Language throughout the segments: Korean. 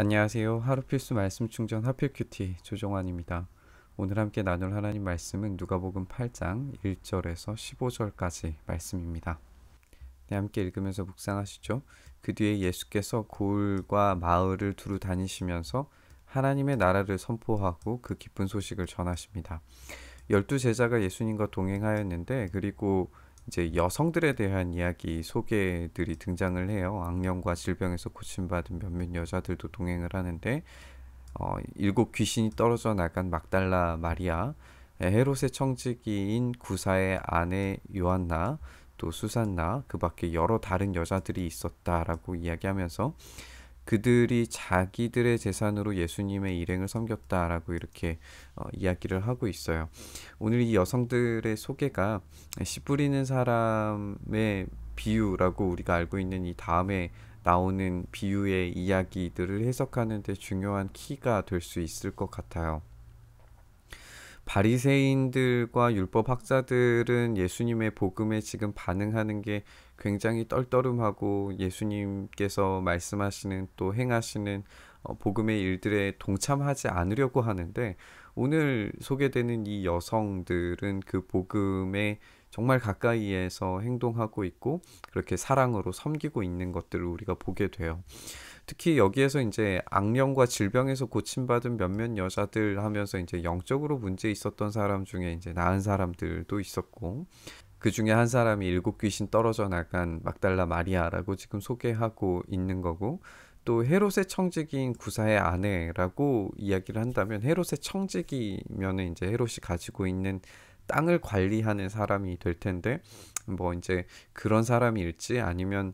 안녕하세요. 하루 필수 말씀 충전 하필 큐티 조정환입니다. 오늘 함께 나눌 하나님 말씀은 누가복음 8장 1절에서 15절까지 말씀입니다. 네, 함께 읽으면서 묵상하시죠. 그 뒤에 예수께서 고을과 마을을 두루 다니시면서 하나님의 나라를 선포하고 그 기쁜 소식을 전하십니다. 12제자가 예수님과 동행하였는데, 그리고 이제 여성들에 대한 이야기 소개들이 등장을 해요. 악령과 질병에서 고침받은 몇몇 여자들도 동행을 하는데, 일곱 귀신이 떨어져 나간 막달라 마리아, 헤롯의 청지기인 구사의 아내 요한나, 또 수산나, 그 밖에 여러 다른 여자들이 있었다라고 이야기하면서 그들이 자기들의 재산으로 예수님의 일행을 섬겼다라고 이렇게 이야기를 하고 있어요. 오늘 이 여성들의 소개가 씨 뿌리는 사람의 비유라고 우리가 알고 있는 이 다음에 나오는 비유의 이야기들을 해석하는 데 중요한 키가 될 수 있을 것 같아요. 바리새인들과 율법 학자들은 예수님의 복음에 지금 반응하는 게 굉장히 떨떠름하고, 예수님께서 말씀하시는 또 행하시는 복음의 일들에 동참하지 않으려고 하는데, 오늘 소개되는 이 여성들은 그 복음에 정말 가까이에서 행동하고 있고, 그렇게 사랑으로 섬기고 있는 것들을 우리가 보게 돼요. 특히 여기에서 이제 악령과 질병에서 고침받은 몇몇 여자들 하면서 이제 영적으로 문제 있었던 사람 중에 이제 나은 사람들도 있었고, 그 중에 한 사람이 일곱 귀신 떨어져 나간 막달라 마리아라고 지금 소개하고 있는 거고, 또 헤롯의 청지기인 구사의 아내라고 이야기를 한다면, 헤롯의 청지기면은 이제 헤롯이 가지고 있는 땅을 관리하는 사람이 될 텐데, 뭐 이제 그런 사람일지 아니면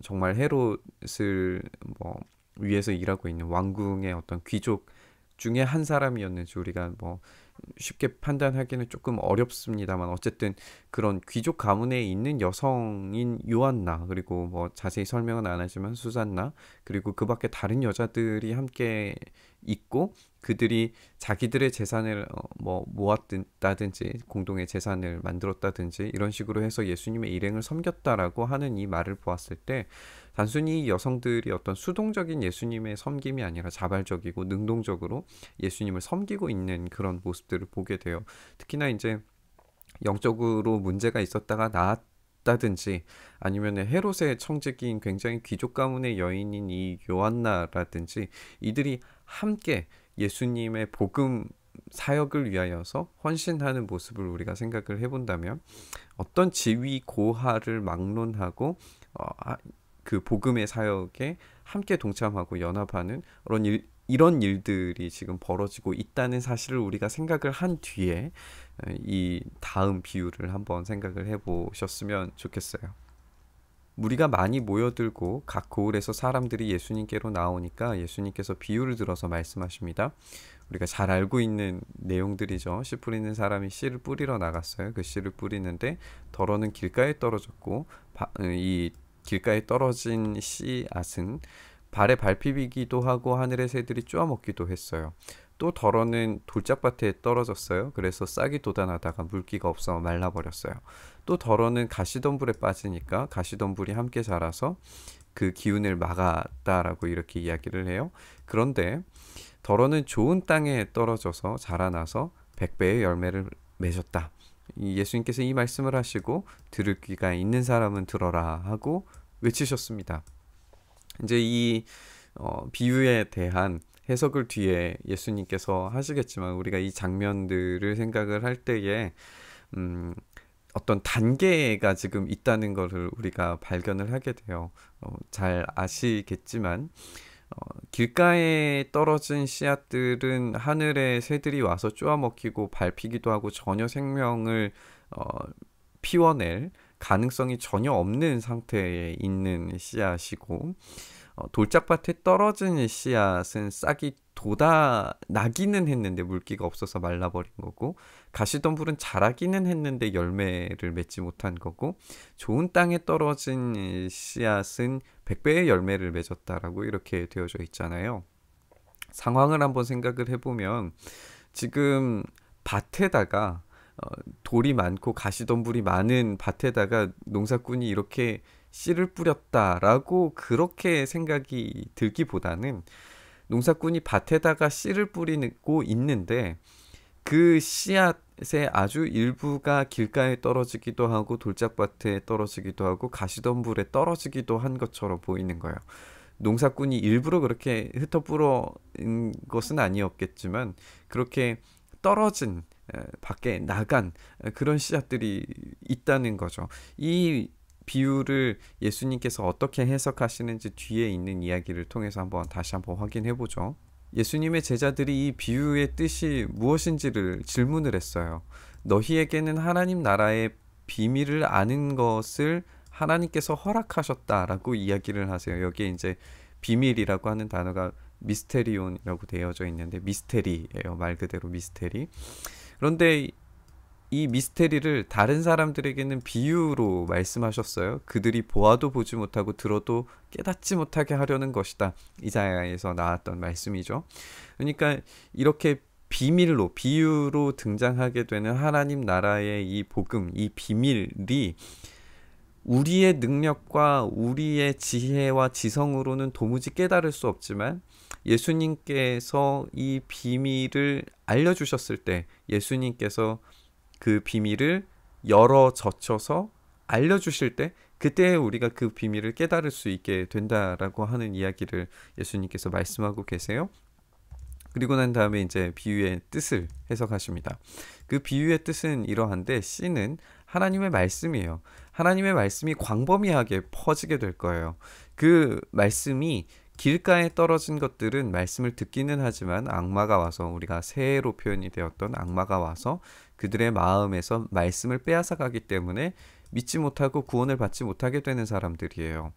정말 헤롯을 뭐 위에서 일하고 있는 왕궁의 어떤 귀족 중에 한 사람이었는지 우리가 뭐 쉽게 판단하기는 조금 어렵습니다만, 어쨌든 그런 귀족 가문에 있는 여성인 요한나, 그리고 뭐 자세히 설명은 안 하지만 수산나, 그리고 그 밖에 다른 여자들이 함께 있고, 그들이 자기들의 재산을 뭐 모았다든지 공동의 재산을 만들었다든지 이런 식으로 해서 예수님의 일행을 섬겼다라고 하는 이 말을 보았을 때, 단순히 여성들이 어떤 수동적인 예수님의 섬김이 아니라 자발적이고 능동적으로 예수님을 섬기고 있는 그런 모습들을 보게 돼요. 특히나 이제 영적으로 문제가 있었다가 나았다든지, 아니면 헤롯의 청지기인 굉장히 귀족 가문의 여인인 이 요한나라든지, 이들이 함께 예수님의 복음 사역을 위하여서 헌신하는 모습을 우리가 생각을 해본다면, 어떤 지위 고하를 막론하고 그 복음의 사역에 함께 동참하고 연합하는 이런 일들이 지금 벌어지고 있다는 사실을 우리가 생각을 한 뒤에 이 다음 비유를 한번 생각을 해보셨으면 좋겠어요. 무리가 많이 모여들고 각 고을에서 사람들이 예수님께로 나오니까 예수님께서 비유를 들어서 말씀하십니다. 우리가 잘 알고 있는 내용들이죠. 씨 뿌리는 사람이 씨를 뿌리러 나갔어요. 그 씨를 뿌리는데 덜어는 길가에 떨어졌고, 이 길가에 떨어진 씨앗은 발에 밟히기도 하고 하늘의 새들이 쪼아먹기도 했어요. 또 덜어는 돌짝밭에 떨어졌어요. 그래서 싹이 돋아나다가 물기가 없어 말라버렸어요. 또 덜어는 가시덤불에 빠지니까 가시덤불이 함께 자라서 그 기운을 막았다라고 이렇게 이야기를 해요. 그런데 덜어는 좋은 땅에 떨어져서 자라나서 100배의 열매를 맺었다. 예수님께서 이 말씀을 하시고 들을 귀가 있는 사람은 들어라 하고 외치셨습니다. 이제 이 비유에 대한 해석을 뒤에 예수님께서 하시겠지만, 우리가 이 장면들을 생각을 할 때에 어떤 단계가 지금 있다는 것을 우리가 발견을 하게 돼요. 잘 아시겠지만 길가에 떨어진 씨앗들은 하늘의 새들이 와서 쪼아먹히고 밟히기도 하고 전혀 생명을 피워낼 가능성이 전혀 없는 상태에 있는 씨앗이고, 돌짝밭에 떨어진 씨앗은 싹이 나기는 했는데 물기가 없어서 말라버린 거고, 가시덤불은 자라기는 했는데 열매를 맺지 못한 거고, 좋은 땅에 떨어진 씨앗은 100배의 열매를 맺었다라고 이렇게 되어져 있잖아요. 상황을 한번 생각을 해보면, 지금 밭에다가 돌이 많고 가시덤불이 많은 밭에다가 농사꾼이 이렇게 씨를 뿌렸다라고 그렇게 생각이 들기보다는, 농사꾼이 밭에다가 씨를 뿌리고 있는데 그 씨앗의 아주 일부가 길가에 떨어지기도 하고 돌짝밭에 떨어지기도 하고 가시덤불에 떨어지기도 한 것처럼 보이는 거예요. 농사꾼이 일부러 그렇게 흩어 뿌린 것은 아니었겠지만 그렇게 떨어진 밖에 나간 그런 씨앗들이 있다는 거죠. 이 비유를 예수님께서 어떻게 해석하시는지 뒤에 있는 이야기를 통해서 다시 한번 확인해 보죠. 예수님의 제자들이 이 비유의 뜻이 무엇인지를 질문을 했어요. 너희에게는 하나님 나라의 비밀을 아는 것을 하나님께서 허락하셨다라고 이야기를 하세요. 여기에 이제 비밀이라고 하는 단어가 미스테리온이라고 되어져 있는데 미스테리예요. 말 그대로 미스테리. 그런데 이 미스테리를 다른 사람들에게는 비유로 말씀하셨어요. 그들이 보아도 보지 못하고 들어도 깨닫지 못하게 하려는 것이다. 이사야에서 나왔던 말씀이죠. 그러니까 이렇게 비밀로 비유로 등장하게 되는 하나님 나라의 이 복음, 이 비밀이 우리의 능력과 우리의 지혜와 지성으로는 도무지 깨달을 수 없지만 예수님께서 이 비밀을 알려주셨을 때 예수님께서 그 비밀을 열어 젖혀서 알려주실 때 그때 우리가 그 비밀을 깨달을 수 있게 된다라고 하는 이야기를 예수님께서 말씀하고 계세요. 그리고 난 다음에 이제 비유의 뜻을 해석하십니다. 그 비유의 뜻은 이러한데 씨는 하나님의 말씀이에요. 하나님의 말씀이 광범위하게 퍼지게 될 거예요. 그 말씀이 길가에 떨어진 것들은 말씀을 듣기는 하지만 악마가 와서 우리가 새해로 표현이 되었던 악마가 와서 그들의 마음에서 말씀을 빼앗아 가기 때문에 믿지 못하고 구원을 받지 못하게 되는 사람들이에요.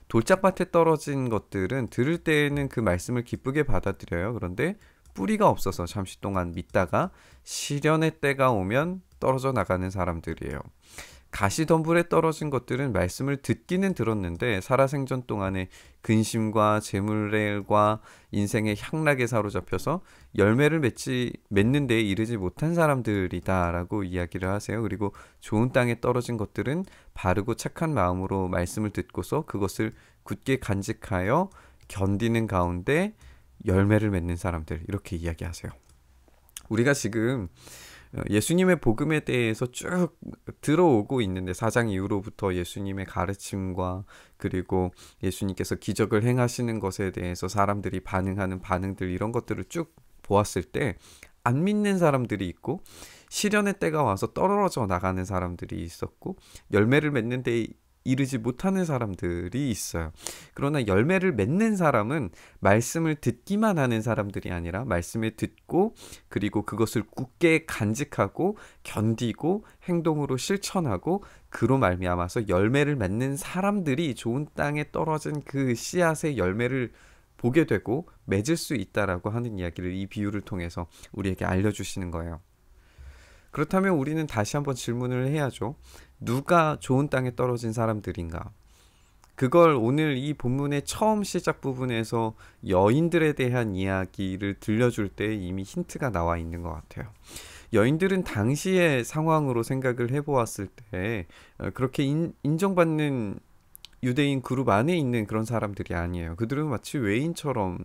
돌짝밭에 떨어진 것들은 들을 때에는 그 말씀을 기쁘게 받아들여요. 그런데 뿌리가 없어서 잠시 동안 믿다가 시련의 때가 오면 떨어져 나가는 사람들이에요. 가시덤불에 떨어진 것들은 말씀을 듣기는 들었는데 살아생전 동안에 근심과 재물과 인생의 향락에 사로잡혀서 열매를 맺는 데에 이르지 못한 사람들이다 라고 이야기를 하세요. 그리고 좋은 땅에 떨어진 것들은 바르고 착한 마음으로 말씀을 듣고서 그것을 굳게 간직하여 견디는 가운데 열매를 맺는 사람들, 이렇게 이야기하세요. 우리가 지금 예수님의 복음에 대해서 쭉 들어오고 있는데 4장 이후로부터 예수님의 가르침과 그리고 예수님께서 기적을 행하시는 것에 대해서 사람들이 반응하는 반응들, 이런 것들을 쭉 보았을 때 안 믿는 사람들이 있고 시련의 때가 와서 떨어져 나가는 사람들이 있었고 열매를 맺는 데 이르지 못하는 사람들이 있어요. 그러나 열매를 맺는 사람은 말씀을 듣기만 하는 사람들이 아니라 말씀을 듣고 그리고 그것을 굳게 간직하고 견디고 행동으로 실천하고 그로 말미암아서 열매를 맺는 사람들이 좋은 땅에 떨어진 그 씨앗의 열매를 보게 되고 맺을 수 있다라고 하는 이야기를 이 비유를 통해서 우리에게 알려주시는 거예요. 그렇다면 우리는 다시 한번 질문을 해야죠. 누가 좋은 땅에 떨어진 사람들인가? 그걸 오늘 이 본문의 처음 시작 부분에서 여인들에 대한 이야기를 들려줄 때 이미 힌트가 나와 있는 것 같아요. 여인들은 당시의 상황으로 생각을 해보았을 때 그렇게 인정받는 유대인 그룹 안에 있는 그런 사람들이 아니에요. 그들은 마치 외인처럼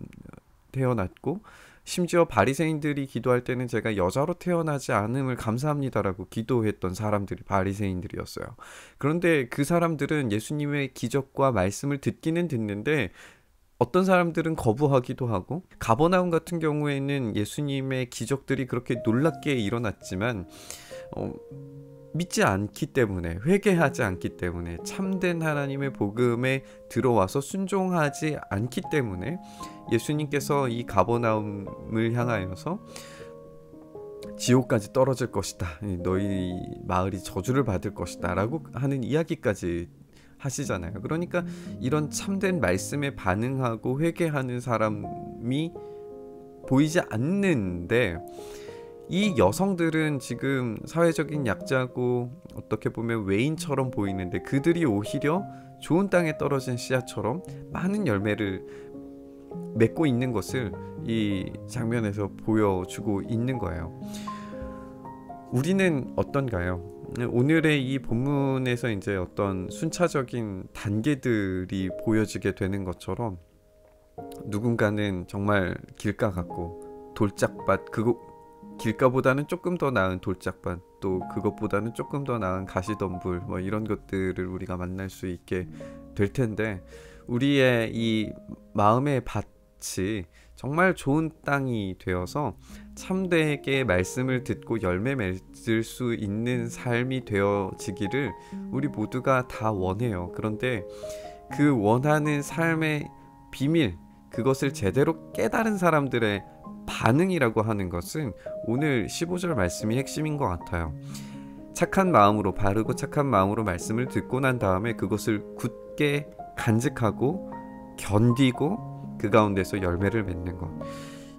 태어났고 심지어 바리새인들이 기도할 때는 제가 여자로 태어나지 않음을 감사합니다라고 기도했던 사람들이 바리새인들이었어요. 그런데 그 사람들은 예수님의 기적과 말씀을 듣기는 듣는데 어떤 사람들은 거부하기도 하고, 가버나움 같은 경우에는 예수님의 기적들이 그렇게 놀랍게 일어났지만 믿지 않기 때문에, 회개하지 않기 때문에, 참된 하나님의 복음에 들어와서 순종하지 않기 때문에 예수님께서 이 가버나움을 향하여서 지옥까지 떨어질 것이다, 너희 마을이 저주를 받을 것이다 라고 하는 이야기까지 하시잖아요. 그러니까 이런 참된 말씀에 반응하고 회개하는 사람이 보이지 않는데, 이 여성들은 지금 사회적인 약자고 어떻게 보면 외인처럼 보이는데 그들이 오히려 좋은 땅에 떨어진 씨앗처럼 많은 열매를 맺고 있는 것을 이 장면에서 보여주고 있는 거예요. 우리는 어떤가요? 오늘의 이 본문에서 이제 어떤 순차적인 단계들이 보여지게 되는 것처럼 누군가는 정말 길가 같고 돌짝밭, 그거 길가보다는 조금 더 나은 돌짝밭, 또 그것보다는 조금 더 나은 가시덤불, 뭐 이런 것들을 우리가 만날 수 있게 될 텐데, 우리의 이 마음의 밭이 정말 좋은 땅이 되어서 참되게 말씀을 듣고 열매 맺을 수 있는 삶이 되어지기를 우리 모두가 다 원해요. 그런데 그 원하는 삶의 비밀, 그것을 제대로 깨달은 사람들의 반응이라고 하는 것은 오늘 15절 말씀이 핵심인 것 같아요. 착한 마음으로, 바르고 착한 마음으로 말씀을 듣고 난 다음에 그것을 굳게 간직하고 견디고 그 가운데서 열매를 맺는 것.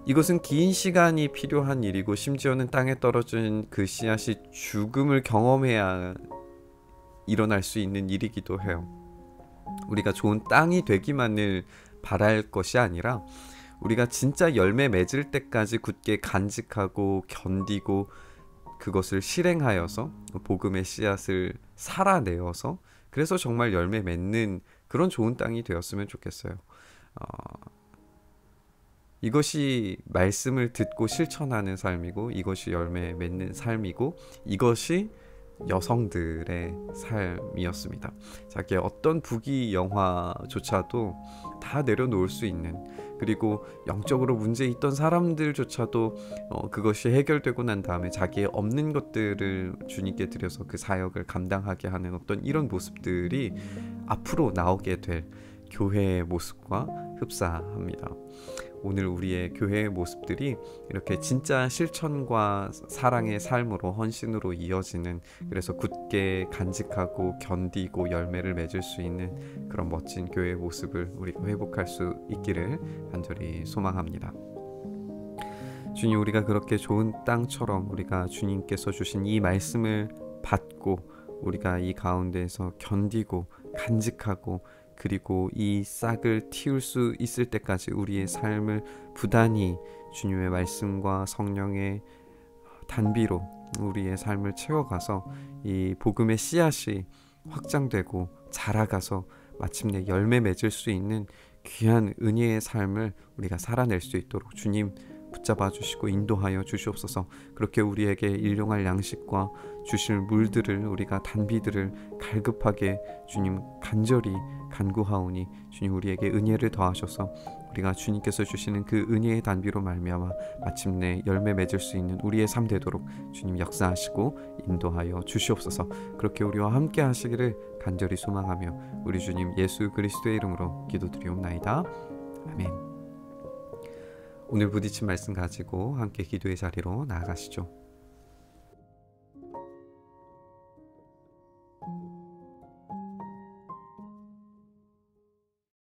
이것은 긴 시간이 필요한 일이고, 심지어는 땅에 떨어진 그 씨앗이 죽음을 경험해야 일어날 수 있는 일이기도 해요. 우리가 좋은 땅이 되기만을 바랄 것이 아니라 우리가 진짜 열매 맺을 때까지 굳게 간직하고 견디고 그것을 실행하여서 복음의 씨앗을 살아내어서, 그래서 정말 열매 맺는 그런 좋은 땅이 되었으면 좋겠어요. 이것이 말씀을 듣고 실천하는 삶이고, 이것이 열매 맺는 삶이고, 이것이 여성들의 삶이었습니다. 자기의 어떤 부귀 영화조차도 다 내려놓을 수 있는, 그리고 영적으로 문제 있던 사람들조차도 그것이 해결되고 난 다음에 자기의 없는 것들을 주님께 드려서 그 사역을 감당하게 하는 어떤 이런 모습들이 앞으로 나오게 될 교회의 모습과 흡사합니다. 오늘 우리의 교회의 모습들이 이렇게 진짜 실천과 사랑의 삶으로, 헌신으로 이어지는, 그래서 굳게 간직하고 견디고 열매를 맺을 수 있는 그런 멋진 교회의 모습을 우리가 회복할 수 있기를 간절히 소망합니다. 주님, 우리가 그렇게 좋은 땅처럼 우리가 주님께서 주신 이 말씀을 받고 우리가 이 가운데에서 견디고 간직하고, 그리고 이 싹을 틔울 수 있을 때까지 우리의 삶을 부단히 주님의 말씀과 성령의 단비로 우리의 삶을 채워가서 이 복음의 씨앗이 확장되고 자라가서 마침내 열매 맺을 수 있는 귀한 은혜의 삶을 우리가 살아낼 수 있도록 주님 붙잡아 주시고 인도하여 주시옵소서. 그렇게 우리에게 일용할 양식과 주실 물들을, 우리가 단비들을 갈급하게 주님 간절히 간구하오니, 주님 우리에게 은혜를 더하셔서 우리가 주님께서 주시는 그 은혜의 단비로 말미암아 마침내 열매 맺을 수 있는 우리의 삶 되도록 주님 역사하시고 인도하여 주시옵소서. 그렇게 우리와 함께 하시기를 간절히 소망하며 우리 주님 예수 그리스도의 이름으로 기도드리옵나이다. 아멘. 오늘 부딪힌 말씀 가지고 함께 기도의 자리로 나아가시죠.